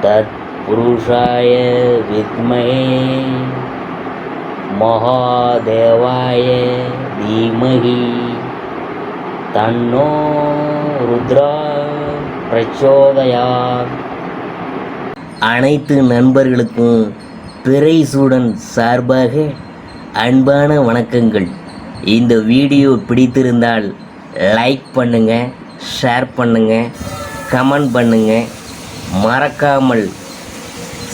तत्पुरुषाय विद्महे महादेवाय धीमहि तन्नो रुद्रा प्रचोदयात्. அனைத்து நண்பர்களுக்கும் பிறை சூடன் சார்பாக அன்பான வணக்கங்கள். இந்த வீடியோ பிடித்திருந்தால் லைக் பண்ணுங்கள், ஷேர் பண்ணுங்கள், கமெண்ட் பண்ணுங்கள், மறக்காமல்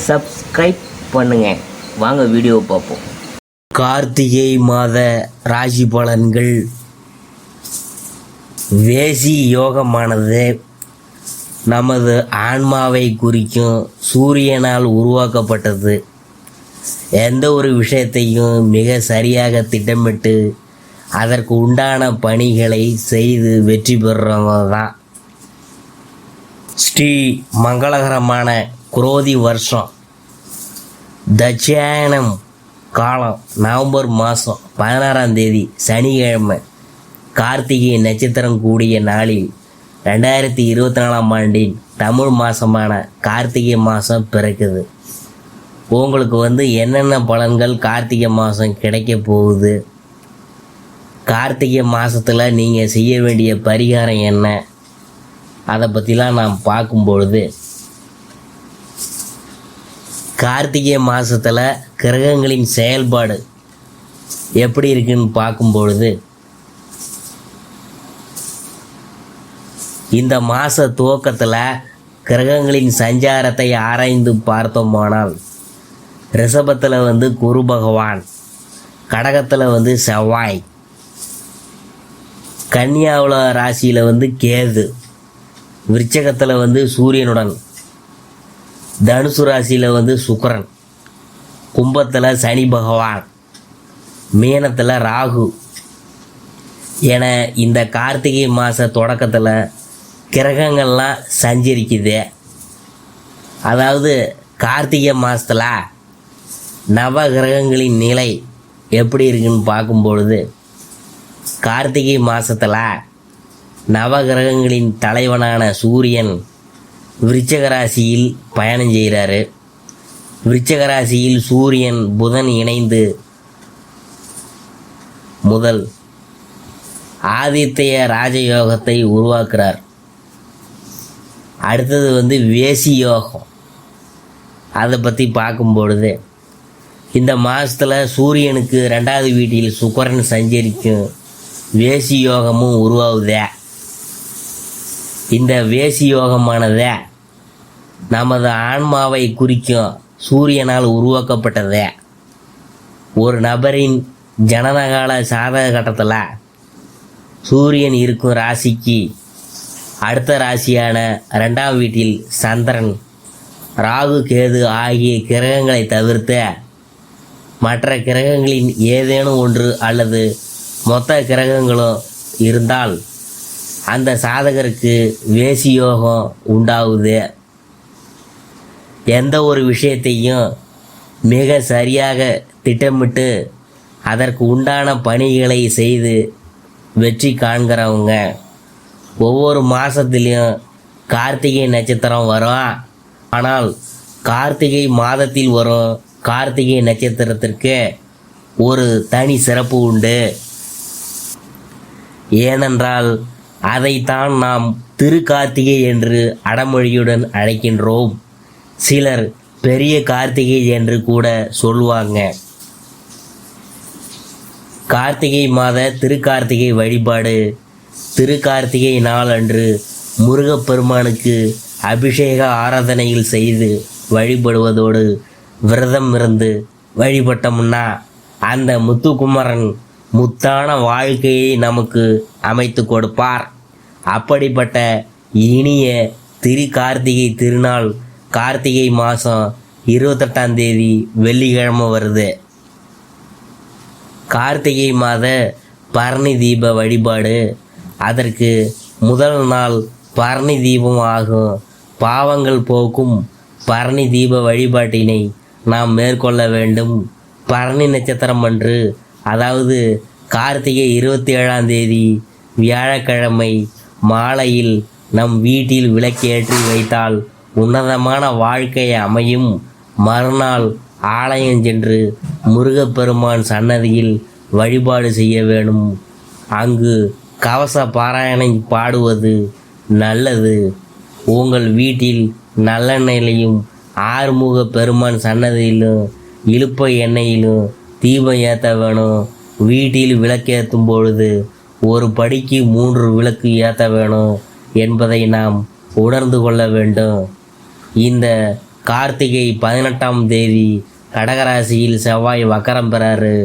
சப்ஸ்கிரைப் பண்ணுங்கள். வாங்க வீடியோ பார்ப்போம். கார்த்திகை மாத ராசி பலன்கள். வேசி யோகமானது நமது ஆன்மாவை குறிக்கும். சூரியனால் உருவாக்கப்பட்டது. எந்த ஒரு விஷயத்தையும் மிக சரியாக திட்டமிட்டு அதற்கு உண்டான பணிகளை செய்து வெற்றி பெறுறவங்க தான். ஸ்ரீ மங்களகரமான குரோதி வருஷம் தட்சிணாயனம் காலம் நவம்பர் மாதம் 16ஆம் தேதி சனிக்கிழமை கார்த்திகை நட்சத்திரம் கூடிய நாளில் 2024ஆம் ஆண்டின் தமிழ் மாதமான கார்த்திகை மாதம் பிறக்குது. உங்களுக்கு என்னென்ன பலன்கள் கார்த்திகை மாதம் கிடைக்க போகுது, கார்த்திகை மாதத்தில் நீங்கள் செய்ய வேண்டிய பரிகாரம் என்ன, அதை பற்றிலாம் நாம் பார்க்கும்பொழுது, கார்த்திகை மாதத்தில் கிரகங்களின் செயல்பாடு எப்படி இருக்குன்னு பார்க்கும்பொழுது, இந்த மாத துவக்கத்தில் கிரகங்களின் சஞ்சாரத்தை ஆராய்ந்து பார்த்தோமானால் ரிஷபத்தில் குரு பகவான், கடகத்தில் செவ்வாய், கன்னியாவில் ராசியில் கேது, விருச்சகத்தில் சூரியனுடன், தனுசு ராசியில் சுக்கிரன், கும்பத்தில் சனி பகவான், மீனத்தில் ராகு என இந்த கார்த்திகை மாத தொடக்கத்தில் கிரகங்கள்லாம் சஞ்சரிக்குது. அதாவது கார்த்திகை மாதத்தில் நவ கிரகங்களின் நிலை எப்படி இருக்குன்னு பார்க்கும்பொழுது, கார்த்திகை மாதத்தில் நவகிரகங்களின் தலைவனான சூரியன் விருச்சிக ராசியில் பயணம் செய்கிறாரு. விருச்சிக ராசியில் சூரியன் புதன் இணைந்து முதல் ஆதித்ய ராஜயோகத்தை உருவாக்குறார். அடுத்தது வேசி யோகம். அதை பற்றி பார்க்கும்பொழுது, இந்த மாதத்தில் சூரியனுக்கு 2வது வீட்டில் சுக்கிரன் சஞ்சரிக்கும் வேசி யோகமும் உருவாகுதே. இந்த வேசி யோகமானதே நமது ஆன்மாவை குறிக்கும். சூரியனால் உருவாக்கப்பட்டதே. ஒரு நபரின் ஜனனகால சாதக கட்டத்தில் சூரியன் இருக்கும் ராசிக்கு அடுத்த ராசியான 2ஆம் வீட்டில் சந்திரன், ராகு, கேது ஆகிய கிரகங்களை தவிர்த்த மற்ற கிரகங்களின் ஏதேனும் ஒன்று அல்லது மொத்த கிரகங்களும் இருந்தால் அந்த சாதகருக்கு வேசி யோகம் உண்டாகுது. எந்த ஒரு விஷயத்தையும் மிக சரியாக திட்டமிட்டு அதற்கு உண்டான பணிகளை செய்து வெற்றி காண்கிறவங்க. ஒவ்வொரு மாதத்துலேயும் கார்த்திகை நட்சத்திரம் வரும். ஆனால் கார்த்திகை மாதத்தில் வரும் கார்த்திகை நட்சத்திரத்திற்கு ஒரு தனி சிறப்பு உண்டு. ஏனென்றால் அதைத்தான் நாம் திருக்கார்த்திகை என்று அடமொழியுடன் அழைக்கின்றோம். சிலர் பெரிய கார்த்திகை என்று கூட சொல்லுவாங்க. கார்த்திகை மாத திருக்கார்த்திகை வழிபாடு. திருக்கார்த்திகை நாள் அன்று முருகப்பெருமானுக்கு அபிஷேக ஆராதனையில் செய்து வழிபடுவதோடு விரதம் இருந்து வழிபட்டோம்னா அந்த முத்துக்குமரன் முத்தான வாழ்க்கையை நமக்கு அமைத்து கொடுப்பார். அப்படிப்பட்ட இனிய திருக்கார்த்திகை திருநாள் கார்த்திகை மாதம் 28ஆம் தேதி வெள்ளிக்கிழமை வருது. கார்த்திகை மாத பரணி தீப வழிபாடு. அதற்கு முதல் நாள் பரணி தீபம் ஆகும். பாவங்கள் போக்கும் பரணி தீப வழிபாட்டினை நாம் மேற்கொள்ள வேண்டும். பரணி நட்சத்திரம் அன்று, அதாவது கார்த்திகை 27ஆம் தேதி வியாழக்கிழமை மாலையில் நம் வீட்டில் விளக்கேற்றி வைத்தால் உன்னதமான வாழ்க்கை அமையும். மறுநாள் ஆலயம் சென்று முருகப்பெருமான் சன்னதியில் வழிபாடு செய்ய வேணும். அங்கு கவச பாராயணம் பாடுவது நல்லது. உங்கள் வீட்டில் நல்லெண்ணெயிலையும் ஆறுமுக பெருமான் சன்னதியிலும் இழுப்ப எண்ணெயிலும் தீபம் ஏற்ற வேணும். வீட்டில் விளக்கேற்றும் பொழுது ஒரு படிக்கு 3 விளக்கு ஏற்ற வேணும் என்பதை நாம் உணர்ந்து கொள்ள வேண்டும். இந்த கார்த்திகை 18ஆம் தேதி கடகராசியில் செவ்வாய் வக்கரம் பெறாரு.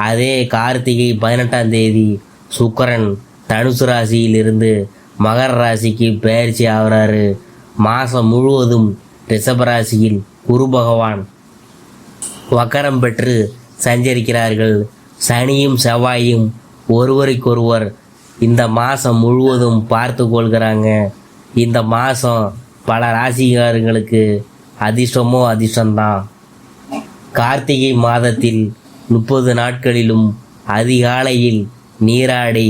அதே கார்த்திகை 18ஆம் தேதி சுக்கிரன் தனுசு ராசியிலிருந்து மகர ராசிக்கு பெயர்ச்சி ஆகிறாரு. மாதம் முழுவதும் ரிஷபராசியில் குரு பகவான் வக்கரம் பெற்று சஞ்சரிக்கிறார்கள். சனியும் செவ்வாயும் ஒருவருக்கொருவர் இந்த மாதம் முழுவதும் பார்த்து கொள்கிறாங்க. இந்த மாதம் பல ராசிக்காரங்களுக்கு அதிர்ஷ்டமோ அதிர்ஷ்டம்தான். கார்த்திகை மாதத்தில் 30 நாட்களிலும் அதிகாலையில் நீராடி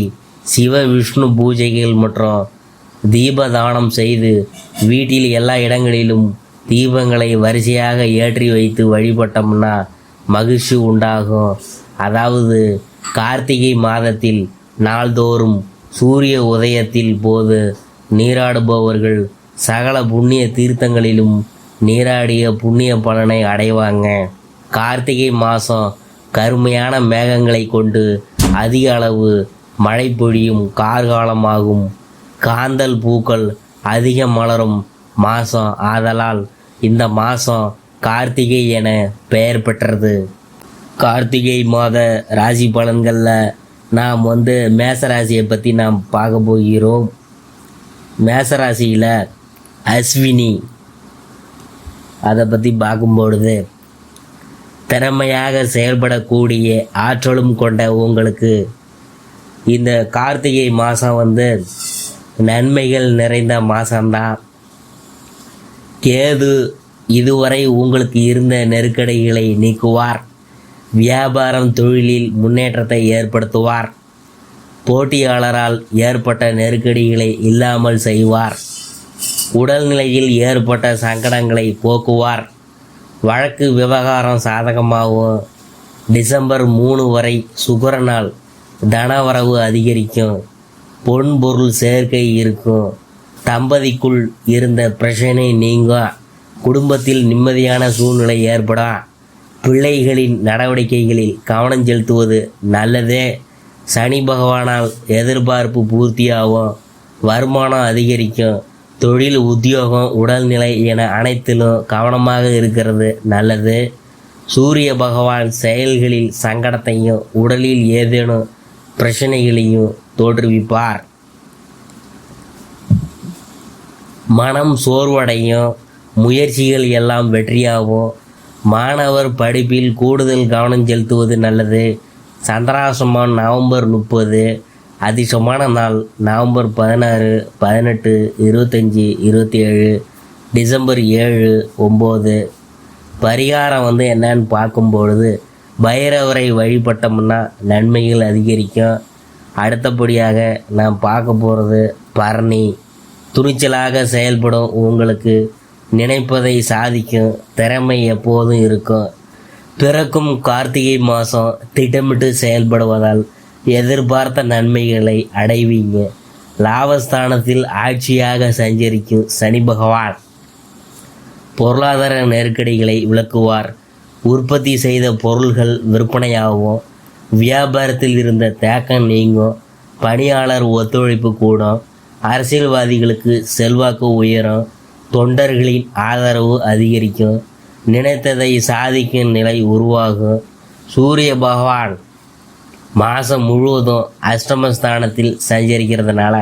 சிவ விஷ்ணு பூஜைகள் மற்றும் தீபதானம் செய்து வீட்டில் எல்லா இடங்களிலும் தீபங்களை வரிசையாக ஏற்றி வைத்து வழிபட்டோம்னா மகிழ்ச்சி உண்டாகும். அதாவது கார்த்திகை மாதத்தில் நாள்தோறும் சூரிய உதயத்தில் போது நீராடுபவர்கள் சகல புண்ணிய தீர்த்தங்களிலும் நீராடிய புண்ணிய பலனை அடைவாங்க. கார்த்திகை மாதம் கருமையான மேகங்களை கொண்டு அதிக அளவு மழை பொழியும் கார்காலமாகும். காந்தல் பூக்கள் அதிக மலரும் மாதம். ஆதலால் இந்த மாதம் கார்த்திகை என பெயர் பெற்றது. கார்த்திகை மாத ராசி பலன்களில் நாம் மேசராசியை பற்றி நாம் பார்க்க போகிறோம். மேசராசியில் அஸ்வினி அதை பற்றி பார்க்கும்பொழுது திறமையாக செயல்படக்கூடிய ஆற்றலும் கொண்ட உங்களுக்கு இந்த கார்த்திகை மாதம் நன்மைகள் நிறைந்த மாதம்தான். கேது இதுவரை உங்களுக்கு இருந்த நெருக்கடிகளை நீக்குவார். வியாபாரம் தொழிலில் முன்னேற்றத்தை ஏற்படுத்துவார். போட்டியாளரால் ஏற்பட்ட நெருக்கடிகளை இல்லாமல் செய்வார். உடல்நிலையில் ஏற்பட்ட சங்கடங்களை போக்குவார். வழக்கு விவகாரம் சாதகமாகும். டிசம்பர் 3 வரை சுக்கிரனால் தனவரவு அதிகரிக்கும். பொன் பொருள் சேர்க்கை இருக்கும். தம்பதிக்குள் இருந்த பிரச்சனை நீங்கும். குடும்பத்தில் நிம்மதியான சூழ்நிலை ஏற்படும். பிள்ளைகளின் நடவடிக்கைகளில் கவனம் செலுத்துவது நல்லதே. சனி பகவானால் எதிர்பார்ப்பு பூர்த்தியாகும். வருமானம் அதிகரிக்கும். தொழில், உத்தியோகம், உடல்நிலை என அனைத்திலும் கவனமாக இருக்கிறது நல்லது. சூரிய பகவான் செயல்களில் சங்கடத்தையும் உடலில் ஏதேனும் பிரச்சனைகளையும் தோற்றுவிப்பார். மனம் சோர்வடையும். முயற்சிகள் எல்லாம் வெற்றியாகும். மாணவர் படிப்பில் கூடுதல் கவனம் செலுத்துவது நல்லது. சந்திராசிரமம் நவம்பர் 30. அதிர்ஷ்டமான நாள் நவம்பர் 16, 18, 25, 27, டிசம்பர் 7, 9. பரிகாரம் என்னன்னு பார்க்கும்பொழுது பைரவரை வழிபட்டோம்னா நன்மைகள் அதிகரிக்கும். அடுத்தபடியாக நாம் பார்க்க போகிறது பரணி. துணிச்சலாக செயல்படும் உங்களுக்கு நினைப்பதை சாதிக்கும் திறமை எப்போதும் இருக்கும். பிறக்கும் கார்த்திகை மாதம் திட்டமிட்டு செயல்படுவதால் எதிர்பார்த்த நன்மைகளை அடைவீங்க. லாபஸ்தானத்தில் ஆட்சியாக சஞ்சரிக்கும் சனி பகவான் பொருளாதார நெருக்கடிகளை விளக்குவார். உற்பத்தி செய்த பொருள்கள் விற்பனையாகும். வியாபாரத்தில் இருந்த தேக்கம் நீங்கும். பணியாளர் ஒத்துழைப்பு கூடும். அரசியல்வாதிகளுக்கு செல்வாக்கு உயரும். தொண்டர்களின் ஆதரவு அதிகரிக்கும். நினைத்ததை சாதிக்கும் நிலை உருவாகும். சூரிய பகவான் மாதம் முழுவதும் அஷ்டமஸ்தானத்தில் சஞ்சரிக்கிறதுனால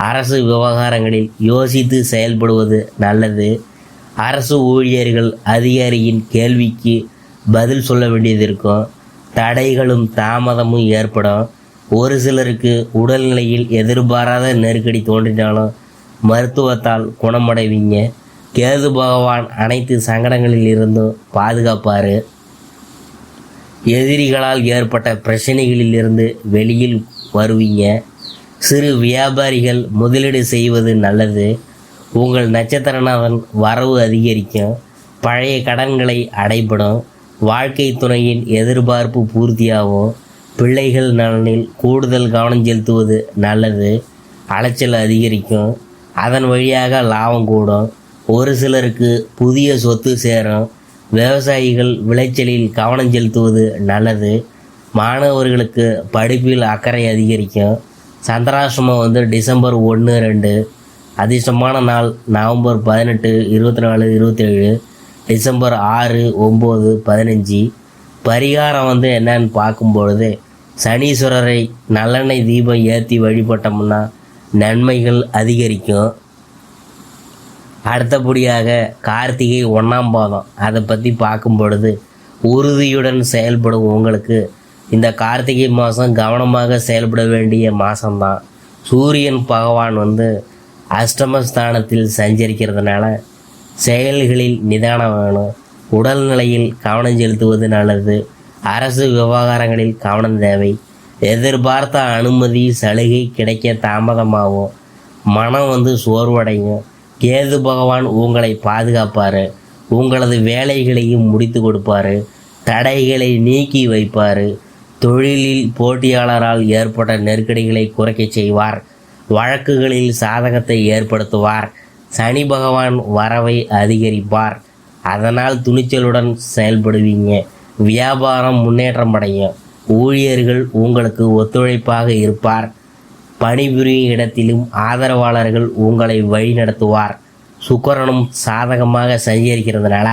அரசு விவகாரங்களில் யோசித்து செயல்படுவது நல்லது. அரசு ஊழியர்கள் அதிகாரியின் கேள்விக்கு பதில் சொல்ல வேண்டியது இருக்கும். தடைகளும் தாமதமும் ஏற்படும். ஒரு சிலருக்கு உடல்நிலையில் எதிர்பாராத நெருக்கடி தோன்றினாலும் மருத்துவத்தால் குணமடைவீங்க. கேது பகவான் அனைத்து சங்கடங்களில் இருந்தும் பாதுகாப்பார். எதிரிகளால் ஏற்பட்ட பிரச்சனைகளிலிருந்து வெளியில் வருவீங்க. சிறு வியாபாரிகள் முதலீடு செய்வது நல்லது. உங்கள் நட்சத்திரநாதன் வரவு அதிகரிக்கும். பழைய கடன்களை அடைபடும். வாழ்க்கை துணையின் எதிர்பார்ப்பு பூர்த்தியாகும். பிள்ளைகள் நலனில் கூடுதல் கவனம் செலுத்துவது நல்லது. அலைச்சல் அதிகரிக்கும். அதன் வழியாக லாபம் கூடும். ஒரு சிலருக்கு புதிய சொத்து சேரும். விவசாயிகள் விளைச்சலில் கவனம் செலுத்துவது நல்லது. மாணவர்களுக்கு படிப்பில் அக்கறை அதிகரிக்கும். சந்திராசிரமம் டிசம்பர் 1, 2. அதிர்ஷ்டமான நாள் நவம்பர் 18, 24, 27, டிசம்பர் 6, 9, 15. பரிகாரம் என்னன்னு பார்க்கும்பொழுது சனீஸ்வரரை நல்லெண்ணெய் தீபம் ஏற்றி வழிபட்டோம்னா நன்மைகள் அதிகரிக்கும். அடுத்தபடியாக கார்த்திகை 1ஆம் பாதம் அதை பற்றி பார்க்கும் பொழுது உறுதியுடன் செயல்படும் உங்களுக்கு இந்த கார்த்திகை மாதம் கவனமாக செயல்பட வேண்டிய மாதம்தான். சூரியன் பகவான் அஷ்டமஸ்தானத்தில் சஞ்சரிக்கிறதுனால செயல்களில் நிதானம் வேணும். உடல்நிலையில் கவனம் செலுத்துவது நல்லது. அரசு விவகாரங்களில் கவனம் தேவை. எதிர்பார்த்த அனுமதி சலுகை கிடைக்க தாமதமாகும். மனம் சோர்வடையும். கேது பகவான் உங்களை பாதுகாப்பார். உங்களது வேலைகளையும் முடித்து கொடுப்பார். தடைகளை நீக்கி வைப்பார். தொழிலில் போட்டியாளரால் ஏற்பட்ட நெருக்கடிகளை குறைக்க செய்வார். வழக்குகளில் சாதகத்தை ஏற்படுத்துவார். சனி பகவான் வரவை அதிகரிப்பார். அதனால் துணிச்சலுடன் செயல்படுவீங்க. வியாபாரம் முன்னேற்றம் அடையும். ஊழியர்கள் உங்களுக்கு ஒத்துழைப்பாக இருப்பார். பணிபுரியும் இடத்திலும் ஆதரவாளர்கள் உங்களை வழிநடத்துவார். சுக்கிரனும் சாதகமாக சஞ்சரிக்கிறதுனால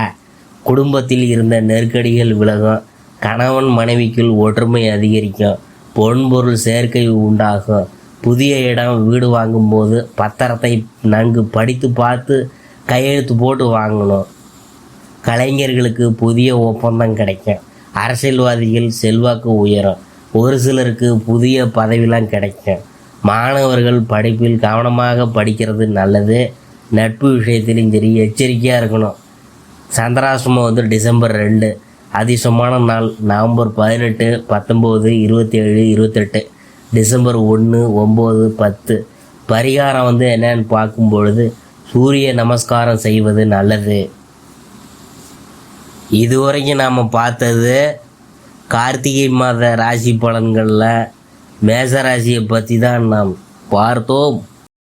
குடும்பத்தில் இருந்த நெருக்கடிகள் விலகும். கணவன் மனைவிக்குள் ஒற்றுமை அதிகரிக்கும். பொன்பொருள் சேர்க்கை உண்டாகும். புதிய இடம் வீடு வாங்கும்போது பத்திரத்தை நன்கு படித்து பார்த்து கையெழுத்து போட்டு வாங்கணும். கலைஞர்களுக்கு புதிய ஒப்பந்தம் கிடைக்கும். அரசியல்வாதிகள் செல்வாக்கு உயரும். ஒரு சிலருக்கு புதிய பதவிலாம் கிடைக்கும். மாணவர்கள் படிப்பில் கவனமாக படிக்கிறது நல்லது. நட்பு விஷயத்திலும் சரி எச்சரிக்கையாக இருக்கணும். சந்திராசிரமம் டிசம்பர் 2. அதிர்ஷ்டமான நாள் நவம்பர் 18, 19, 27, 28, டிசம்பர் 1, 9, 10. பரிகாரம் என்னன்னு பார்க்கும்பொழுது சூரிய நமஸ்காரம் செய்வது நல்லது. இதுவரைக்கும் நாம் பார்த்தது கார்த்திகை மாத ராசி பலன்களில் மேசராசியை பற்றி தான் நாம் பார்த்தோம்.